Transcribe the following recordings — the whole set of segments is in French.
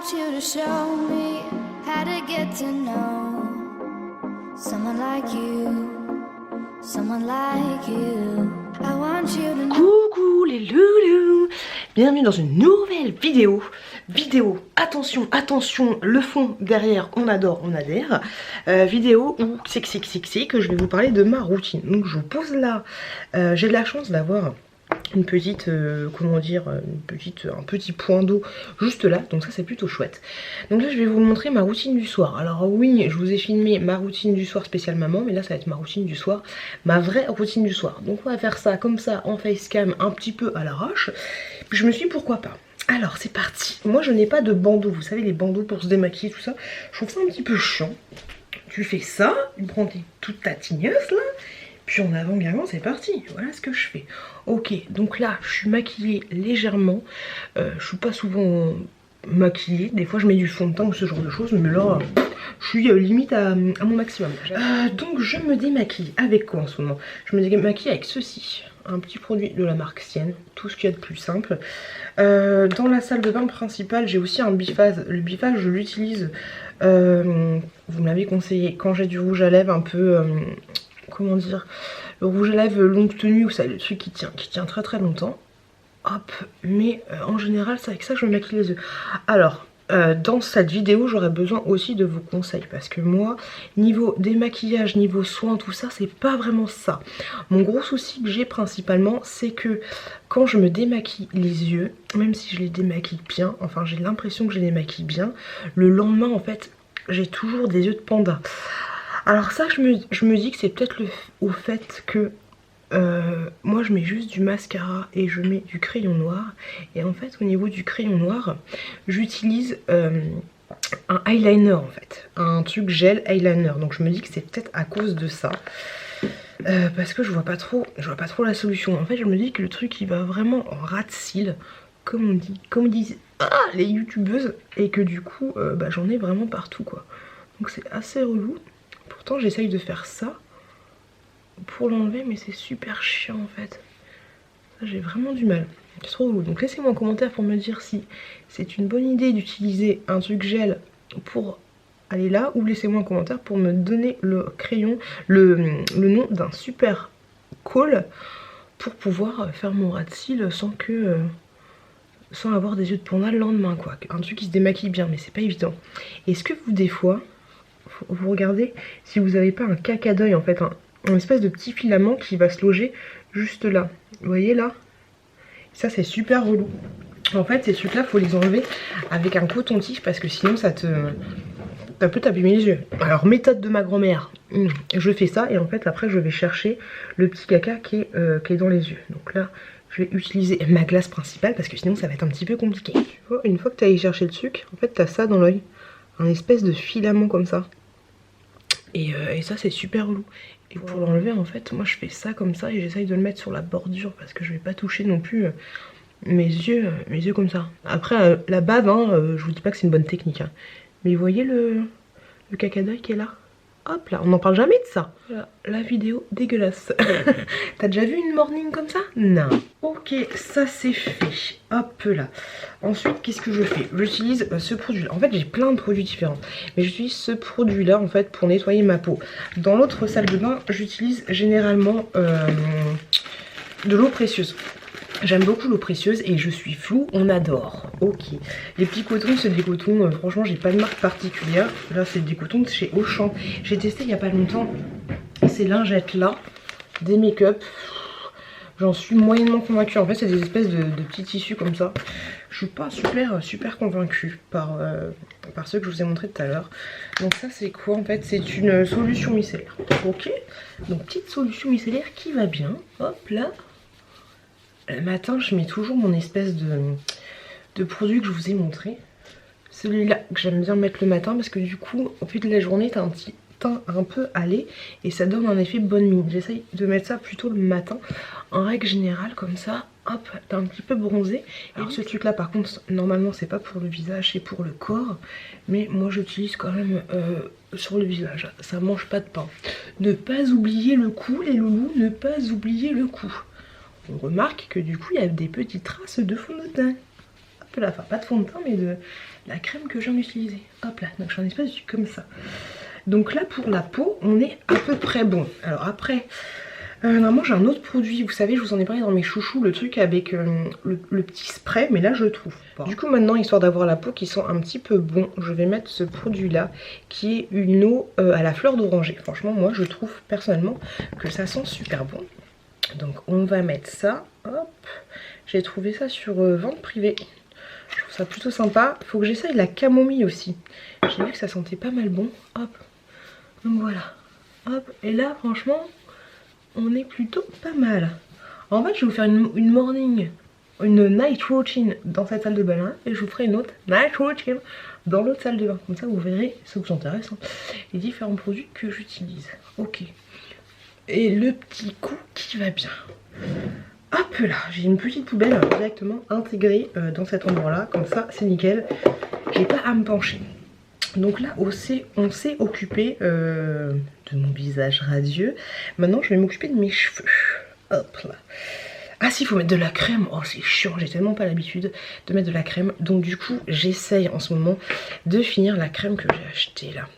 want you to show me how to get to know someone like you, someone like you. I want you to know. Coucou les loulous, bienvenue dans une nouvelle vidéo. Attention, attention, le fond derrière, on adore, on adhère. Vidéo où c'est que je vais vous parler de ma routine. Donc je vous pose là, j'ai de la chance d'avoir une petite, comment dire, un petit point d'eau juste là, donc ça c'est plutôt chouette. Donc là je vais vous montrer ma routine du soir. Alors oui, je vous ai filmé ma routine du soir spécial maman, mais là ça va être ma routine du soir, ma vraie routine du soir. Donc on va faire ça comme ça en facecam, un petit peu à l'arrache. Puis je me suis dit pourquoi pas. Alors c'est parti. Moi je n'ai pas de bandeau, vous savez les bandeaux pour se démaquiller tout ça, je trouve ça un petit peu chiant. Tu fais ça, tu prends toute ta tignasse là, puis en avant-garant c'est parti, voilà ce que je fais. Ok, donc là je suis maquillée légèrement, je suis pas souvent maquillée, des fois je mets du fond de teint ou ce genre de choses, mais là je suis limite à mon maximum. Donc je me démaquille avec quoi en ce moment? Je me démaquille avec ceci, un petit produit de la marque Sienne, tout ce qu'il y a de plus simple. Dans la salle de bain principale j'ai aussi un biphase, le biphase je l'utilise, vous m'avez conseillé quand j'ai du rouge à lèvres un peu... comment dire, le rouge à lèvres longue tenue, ou ça, le truc qui tient très très longtemps. Hop, mais en général c'est avec ça que je me maquille les yeux. Alors dans cette vidéo j'aurais besoin aussi de vos conseils, parce que moi niveau démaquillage, niveau soin, tout ça c'est pas vraiment ça. Mon gros souci que j'ai principalement c'est que quand je me démaquille les yeux, même si je les démaquille bien, enfin j'ai l'impression que je les démaquille bien, le lendemain en fait j'ai toujours des yeux de panda. Alors ça je me dis que c'est peut-être au fait que moi je mets juste du mascara et je mets du crayon noir. Et en fait au niveau du crayon noir j'utilise un eyeliner en fait. Un truc gel eyeliner. Donc je me dis que c'est peut-être à cause de ça. Parce que je vois pas trop la solution. En fait je me dis que le truc il va vraiment en ras de cils, comme on dit, comme disent les youtubeuses. Et que du coup j'en ai vraiment partout quoi. Donc c'est assez relou. Pourtant j'essaye de faire ça pour l'enlever, mais c'est super chiant en fait. Ça j'ai vraiment du mal, c'est trop relou. Donc laissez-moi un commentaire pour me dire si c'est une bonne idée d'utiliser un truc gel pour aller là, ou laissez-moi un commentaire pour me donner le crayon, le nom d'un super col pour pouvoir faire mon ras de cils sans avoir des yeux de panda le lendemain quoi. Un truc qui se démaquille bien, mais c'est pas évident. Est-ce que vous des fois vous regardez si vous n'avez pas un caca d'œil en fait, un espèce de petit filament qui va se loger juste là, vous voyez là, ça c'est super relou. En fait ces trucs là faut les enlever avec un coton-tige parce que sinon ça peut t'abîmer les yeux. Alors méthode de ma grand-mère, je fais ça et en fait après je vais chercher le petit caca qui est dans les yeux. Donc là je vais utiliser ma glace principale parce que sinon ça va être un petit peu compliqué. Tu vois, une fois que tu as allé chercher le truc, en fait t'as ça dans l'œil, un espèce de filament comme ça. Et ça c'est super relou. Et pour l'enlever en fait moi je fais ça comme ça et j'essaye de le mettre sur la bordure parce que je vais pas toucher non plus mes yeux comme ça. Après la bave je vous dis pas que c'est une bonne technique mais vous voyez le caca d'œil qui est là. Hop là, on n'en parle jamais de ça. Voilà, la vidéo dégueulasse. T'as déjà vu une morning comme ça? Non. Ok, ça c'est fait. Hop là. Ensuite, qu'est-ce que je fais? J'utilise ce produit là. En fait, j'ai plein de produits différents. Mais j'utilise ce produit là en fait pour nettoyer ma peau. Dans l'autre salle de bain, j'utilise généralement de l'eau précieuse. J'aime beaucoup l'eau précieuse et je suis floue, on adore. Ok. Les petits cotons, c'est des cotons, franchement j'ai pas de marque particulière. Là c'est des cotons de chez Auchan. J'ai testé il y a pas longtemps ces lingettes là, des make-up. J'en suis moyennement convaincue. En fait c'est des espèces de petits tissus comme ça. Je suis pas super convaincue par ceux que je vous ai montré tout à l'heure. Donc ça c'est quoi en fait? C'est une solution micellaire. Ok. Donc petite solution micellaire qui va bien. Hop là. Le matin je mets toujours mon espèce de produit que je vous ai montré. Celui-là que j'aime bien mettre le matin parce que du coup au fil de la journée t'as un petit teint un peu allé et ça donne un effet bonne mine. J'essaye de mettre ça plutôt le matin. En règle générale comme ça, hop, t'es un petit peu bronzé. Alors ce truc là par contre normalement c'est pas pour le visage, c'est pour le corps. Mais moi j'utilise quand même sur le visage. Ça mange pas de pain. Ne pas oublier le cou les loulous, ne pas oublier le cou. On remarque que du coup il y a des petites traces de fond de teint. peu là, enfin pas de fond de teint mais de la crème que je viens d'utiliser. Hop là, donc je fais un espèce de truc comme ça. Donc là pour la peau on est à peu près bon. Alors après normalement j'ai un autre produit, vous savez je vous en ai parlé dans mes chouchous, le truc avec le petit spray, mais là je trouve pas. Du coup maintenant, histoire d'avoir la peau qui sent un petit peu bon, je vais mettre ce produit là qui est une eau à la fleur d'oranger. Franchement moi je trouve personnellement que ça sent super bon. Donc on va mettre ça, hop, j'ai trouvé ça sur vente privée. Je trouve ça plutôt sympa. Faut que j'essaye la camomille aussi. J'ai vu que ça sentait pas mal bon. Hop. Donc voilà. Hop. Et là, franchement, on est plutôt pas mal. En fait, je vais vous faire une morning, une night routine dans cette salle de bain et je vous ferai une autre night routine dans l'autre salle de bain. Comme ça, vous verrez, ça vous intéresse, hein, les différents produits que j'utilise. Ok. Et le petit coup qui va bien. Hop là, j'ai une petite poubelle directement intégrée dans cet endroit là, comme ça c'est nickel, j'ai pas à me pencher. Donc là on s'est occupé de mon visage radieux. Maintenant je vais m'occuper de mes cheveux. Hop là. Ah si, il faut mettre de la crème. Oh c'est chiant, j'ai tellement pas l'habitude de mettre de la crème. Donc du coup j'essaye en ce moment de finir la crème que j'ai achetée là.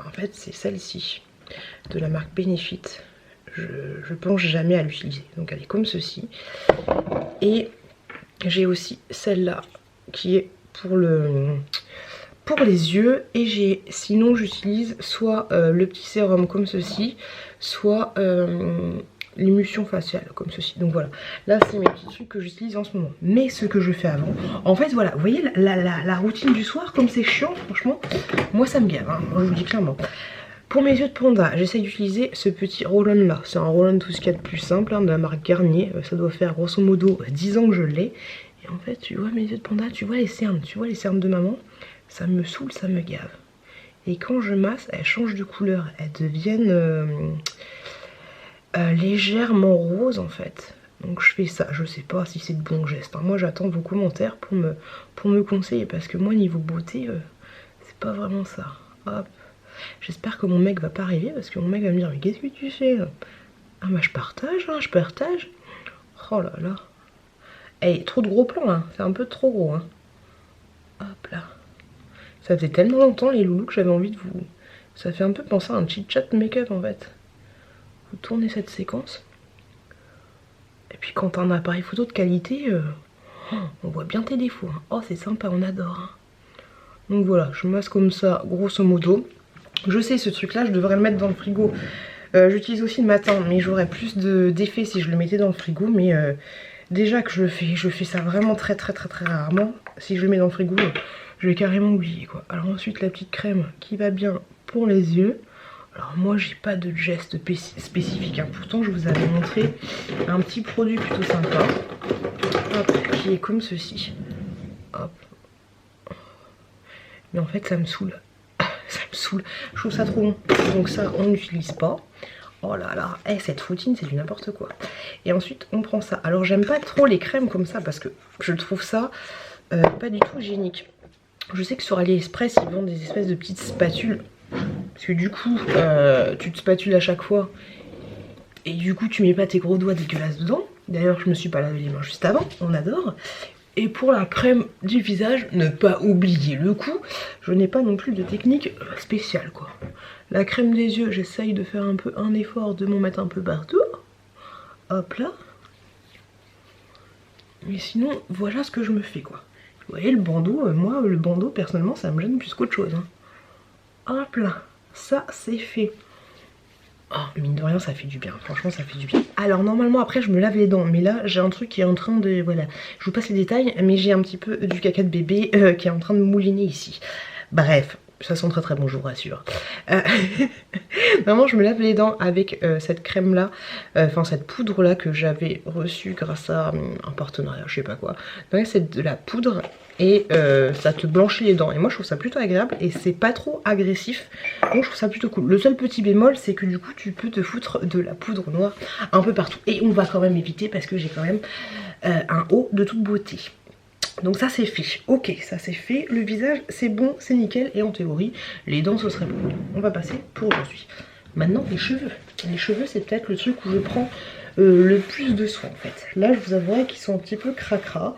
En fait c'est celle-ci, de la marque Benefit. Je pense jamais à l'utiliser, donc elle est comme ceci. Et j'ai aussi celle-là qui est pour les yeux. Et sinon j'utilise soit le petit sérum comme ceci, soit l'émulsion faciale comme ceci. Donc voilà, là c'est mes petits trucs que j'utilise en ce moment. Mais ce que je fais avant, en fait voilà, vous voyez la routine du soir, comme c'est chiant, franchement, moi ça me gave, hein, je vous le dis clairement. Pour mes yeux de panda, j'essaye d'utiliser ce petit roll-on là. C'est un roll-on tout ce qu'il y a de plus simple, hein, de la marque Garnier. Ça doit faire grosso modo 10 ans que je l'ai. Et en fait, tu vois mes yeux de panda, tu vois les cernes de maman, ça me saoule, ça me gave. Et quand je masse, elles changent de couleur. Elles deviennent légèrement roses en fait. Donc je fais ça, je sais pas si c'est de bons gestes. Hein. Moi j'attends vos commentaires pour me conseiller. Parce que moi niveau beauté, c'est pas vraiment ça. Hop. J'espère que mon mec va pas arriver parce que mon mec va me dire mais qu'est-ce que tu fais? Ah bah je partage, hein, je partage. Oh là là. Eh, trop de gros plans hein, c'est un peu trop gros hein. Hop là. Ça faisait tellement longtemps les loulous que j'avais envie de vous... Ça fait un peu penser à un chit chat make-up en fait. Vous tournez cette séquence. Et puis quand t'as un appareil photo de qualité, on voit bien tes défauts. Hein. Oh c'est sympa, on adore. Hein. Donc voilà, je masse comme ça grosso modo. Je sais ce truc là je devrais le mettre dans le frigo. J'utilise aussi le matin mais j'aurais plus d'effet si je le mettais dans le frigo. Mais déjà que je fais ça vraiment très rarement. Si je le mets dans le frigo je vais carrément oublier quoi. Alors ensuite la petite crème qui va bien pour les yeux. Alors moi j'ai pas de geste spécifique hein. Pourtant je vous avais montré un petit produit plutôt sympa. Hop, qui est comme ceci. Hop. Mais en fait ça me saoule. Ça me saoule, je trouve ça trop bon. Donc ça on n'utilise pas. Oh là là, cette routine c'est du n'importe quoi. Et ensuite on prend ça. Alors j'aime pas trop les crèmes comme ça parce que je trouve ça pas du tout hygiénique. Je sais que sur AliExpress ils vendent des espèces de petites spatules. Parce que du coup tu te spatules à chaque fois. Et du coup tu mets pas tes gros doigts dégueulasses dedans. D'ailleurs je me suis pas lavé les mains juste avant, on adore. Et pour la crème du visage, ne pas oublier le coup, je n'ai pas non plus de technique spéciale quoi. La crème des yeux, j'essaye de faire un peu un effort de m'en mettre un peu partout. Hop là. Mais sinon, voilà ce que je me fais quoi. Vous voyez le bandeau, moi le bandeau personnellement ça me gêne plus qu'autre chose. Hein. Hop là, ça c'est fait. Oh, mine de rien ça fait du bien, franchement ça fait du bien. Alors normalement après je me lave les dents, mais là j'ai un truc qui est en train de... Voilà, je vous passe les détails, mais j'ai un petit peu du caca de bébé qui est en train de mouliner ici. Bref, ça sent très bon je vous rassure. Vraiment je me lave les dents avec cette crème là, enfin cette poudre là que j'avais reçue grâce à un partenariat, je sais pas quoi. Donc c'est de la poudre et ça te blanchit les dents et moi je trouve ça plutôt agréable et c'est pas trop agressif, donc je trouve ça plutôt cool. Le seul petit bémol c'est que du coup tu peux te foutre de la poudre noire un peu partout et on va quand même éviter parce que j'ai quand même un haut de toute beauté. Donc ça c'est fait, ok ça c'est fait, le visage c'est bon, c'est nickel et en théorie les dents ce serait bon. On va passer pour aujourd'hui. Maintenant les cheveux. Les cheveux c'est peut-être le truc où je prends le plus de soin en fait. Là je vous avouerai qu'ils sont un petit peu cracra.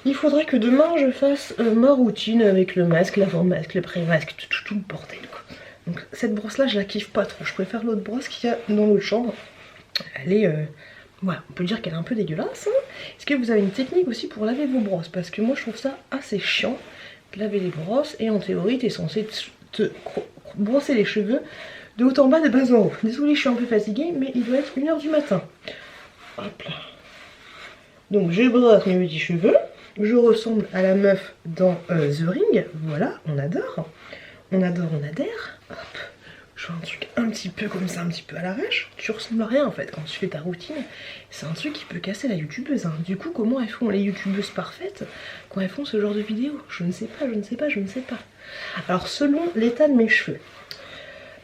il faudrait que demain je fasse ma routine avec le masque, l'avant-masque, le pré-masque, tout le bordel quoi. Donc cette brosse là je la kiffe pas trop, je préfère l'autre brosse qu'il y a dans l'autre chambre. Elle est, voilà, on peut dire qu'elle est un peu dégueulasse. Hein. Est-ce que vous avez une technique aussi pour laver vos brosses? Parce que moi je trouve ça assez chiant de laver les brosses et en théorie t'es censé te brosser les cheveux de haut en bas, de bas en haut. Désolée je suis un peu fatiguée mais il doit être 1 h du matin. Hop là. Donc je brosse mes petits cheveux, je ressemble à la meuf dans The Ring, voilà, on adore, on adore, on adhère. Hop, je fais un truc un petit peu comme ça, un petit peu à l'arrache, tu ressembles à rien en fait quand tu fais ta routine, c'est un truc qui peut casser la youtubeuse. Hein. Du coup comment elles font les youtubeuses parfaites quand elles font ce genre de vidéos? Je ne sais pas, je ne sais pas, je ne sais pas. Alors selon l'état de mes cheveux,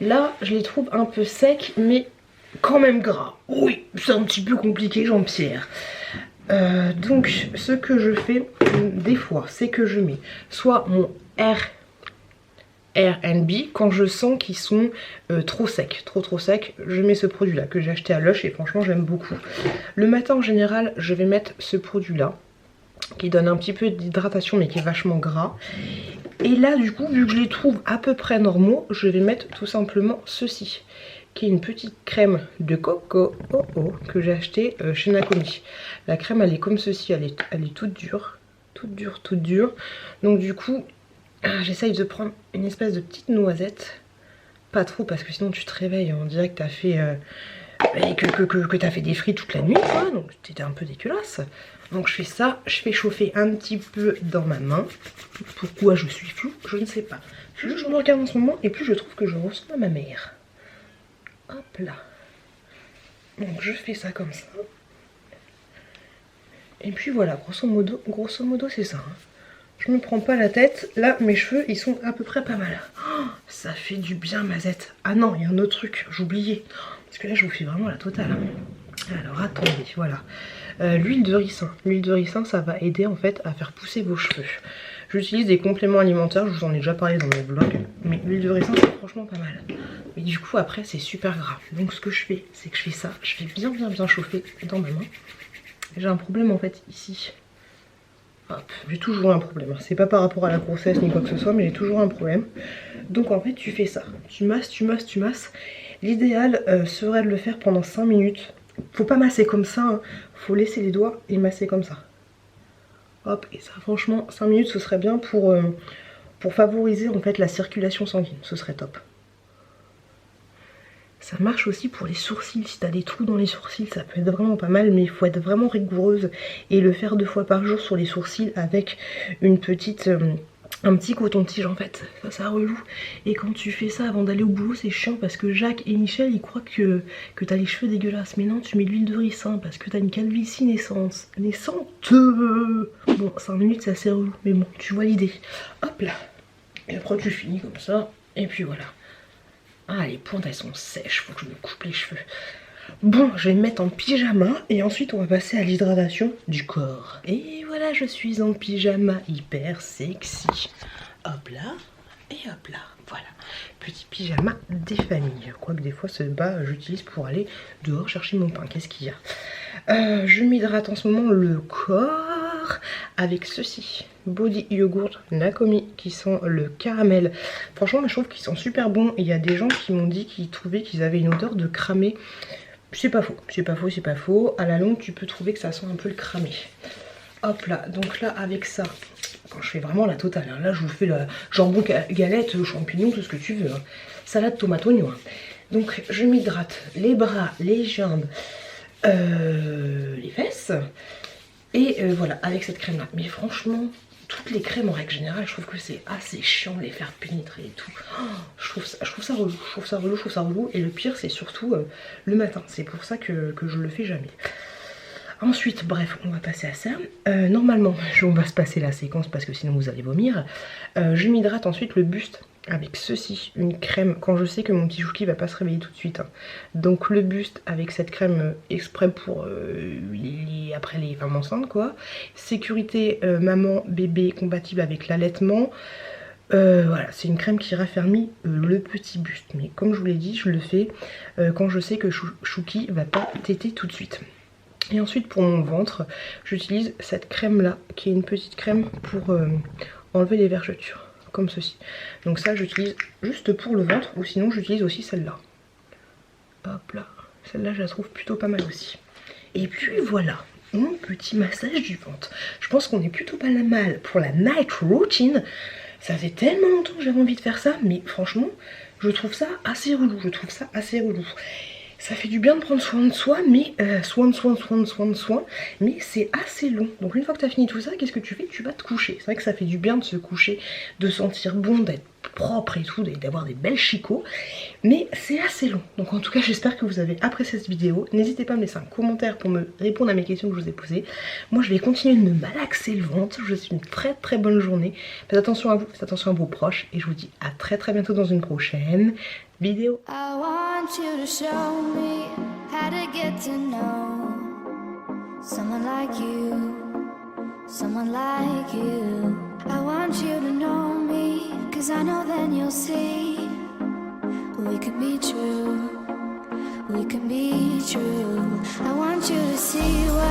là je les trouve un peu secs mais quand même gras. Oui, c'est un petit peu compliqué Jean-Pierre. Donc ce que je fais des fois c'est que je mets soit mon R&B quand je sens qu'ils sont trop secs, trop secs, je mets ce produit là que j'ai acheté à Lush et franchement j'aime beaucoup. Le matin en général je vais mettre ce produit là qui donne un petit peu d'hydratation mais qui est vachement gras. Et là du coup vu que je les trouve à peu près normaux, je vais mettre tout simplement ceci qui est une petite crème de coco que j'ai acheté chez Nakomi. La crème elle est comme ceci, elle est toute dure, toute dure. Donc du coup j'essaye de prendre une espèce de petite noisette, pas trop parce que sinon tu te réveilles on dirait que t'as fait que t'as fait des frites toute la nuit quoi, donc c'était un peu dégueulasse. Donc je fais ça, je fais chauffer un petit peu dans ma main. Pourquoi je suis floue, je ne sais pas. Plus je me regarde en ce moment et plus je trouve que je ressemble à ma mère. Hop là. Donc je fais ça comme ça. Et puis voilà, grosso modo c'est ça. Hein. Je me prends pas la tête. Là, mes cheveux, ils sont à peu près pas mal. Oh, ça fait du bien, Mazette. Ah non, il y a un autre truc, j'oubliais. Parce que là, je vous fais vraiment la totale. Alors attendez, voilà. L'huile de ricin. L'huile de ricin, ça va aider en fait à faire pousser vos cheveux. J'utilise des compléments alimentaires, je vous en ai déjà parlé dans mes vlogs. Mais l'huile de ricin, c'est franchement pas mal. Mais du coup, après, c'est super gras. Donc ce que je fais, c'est que je fais ça. Je fais bien chauffer dans ma main. J'ai un problème en fait ici. Hop, j'ai toujours un problème. C'est pas par rapport à la grossesse ni quoi que ce soit, mais j'ai toujours un problème. Donc en fait, tu fais ça. Tu masses. L'idéal serait de le faire pendant 5 minutes. Faut pas masser comme ça, hein. Faut laisser les doigts et masser comme ça. Hop, et ça franchement 5 minutes ce serait bien pour favoriser en fait la circulation sanguine, ce serait top. Ça marche aussi pour les sourcils, si t'as des trous dans les sourcils ça peut être vraiment pas mal, mais il faut être vraiment rigoureuse et le faire 2 fois par jour sur les sourcils avec une petite... un petit coton-tige en fait, ça relou. Et quand tu fais ça avant d'aller au boulot c'est chiant parce que Jacques et Michel ils croient que t'as les cheveux dégueulasses. Mais non, tu mets de l'huile de ricin parce que t'as une calvitie naissante. Bon 5 minutes c'est assez relou mais bon tu vois l'idée. Hop là. Et après tu finis comme ça et puis voilà. Ah les pointes elles sont sèches, faut que je me coupe les cheveux. Bon, je vais me mettre en pyjama et ensuite on va passer à l'hydratation du corps. Et voilà, je suis en pyjama hyper sexy. Hop là, et hop là, voilà. Petit pyjama des familles. Quoique des fois ce bas j'utilise pour aller dehors chercher mon pain. Qu'est-ce qu'il y a? Je m'hydrate en ce moment le corps avec ceci. Body Yogurt Nakomi qui sent le caramel. Franchement, je trouve qu'ils sont super bons. Il y a des gens qui m'ont dit qu'ils trouvaient qu'ils avaient une odeur de cramé. C'est pas faux. À la longue, tu peux trouver que ça sent un peu le cramé. Hop là, donc là, avec ça, quand je fais vraiment la totale, hein, là, je vous fais la jambon, galette, champignons, tout ce que tu veux. Hein. Salade, tomate, oignon. Hein. Donc, je m'hydrate les bras, les jambes, les fesses. Et voilà, avec cette crème-là. Mais franchement... toutes les crèmes en règle générale, je trouve que c'est assez chiant de les faire pénétrer et tout. Oh, je trouve ça relou. Et le pire, c'est surtout le matin. C'est pour ça que je le fais jamais. Ensuite, bref, on va passer à ça. Normalement, on va se passer la séquence parce que sinon vous allez vomir. Je m'hydrate ensuite le buste avec ceci, une crème, quand je sais que mon petit chouki va pas se réveiller tout de suite. Hein. Donc le buste avec cette crème exprès pour après les femmes enceintes quoi. Sécurité maman, bébé, compatible avec l'allaitement. Voilà, c'est une crème qui raffermit le petit buste. Mais comme je vous l'ai dit, je le fais quand je sais que Chouki va pas téter tout de suite. Et ensuite pour mon ventre, j'utilise cette crème là, qui est une petite crème pour enlever les vergetures, comme ceci. Donc ça j'utilise juste pour le ventre, ou sinon j'utilise aussi celle-là. Hop là, celle-là je la trouve plutôt pas mal aussi. Et puis voilà, mon petit massage du ventre. Je pense qu'on est plutôt pas mal pour la night routine. Ça fait tellement longtemps que j'avais envie de faire ça, mais franchement, je trouve ça assez relou. Ça fait du bien de prendre soin de soi, mais mais c'est assez long. Donc une fois que tu as fini tout ça, qu'est-ce que tu fais? Tu vas te coucher. C'est vrai que ça fait du bien de se coucher, de sentir bon, d'être propre et tout, d'avoir des belles chicots, mais c'est assez long. Donc en tout cas j'espère que vous avez apprécié cette vidéo. N'hésitez pas à me laisser un commentaire pour me répondre à mes questions que je vous ai posées. Moi je vais continuer de me malaxer le ventre. Je vous souhaite une très très bonne journée. Faites attention à vous, faites attention à vos proches, et je vous dis à très très bientôt dans une prochaine vidéo. I want you to show me how to get to know someone like you, someone like you. I want you to know me, 'cause I know then you'll see we could be true, we could be true. I want you to see what